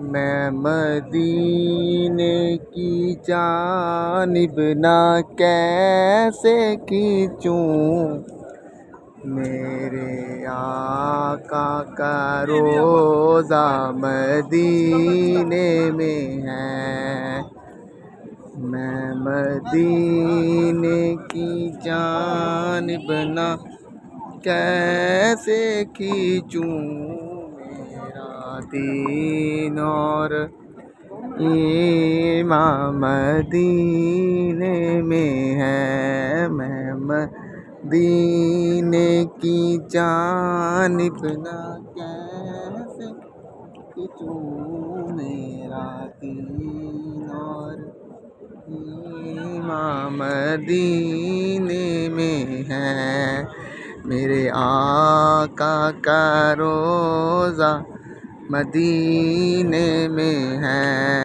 میں مدینے کی جانب نہ کیسے کھینچوں، میرے آقا کا روضہ مدینے میں ہے۔ میں مدینے کی جانب نہ کیسے کھینچوں، میرا دین اور ایمان مدینے میں ہے۔ میں مدینے کی جانب نہ کیسے کھینچوں، میرا دین اور ایمان مدینے میں ہے۔ میرے آقا کا روضہ مدینے میں ہے۔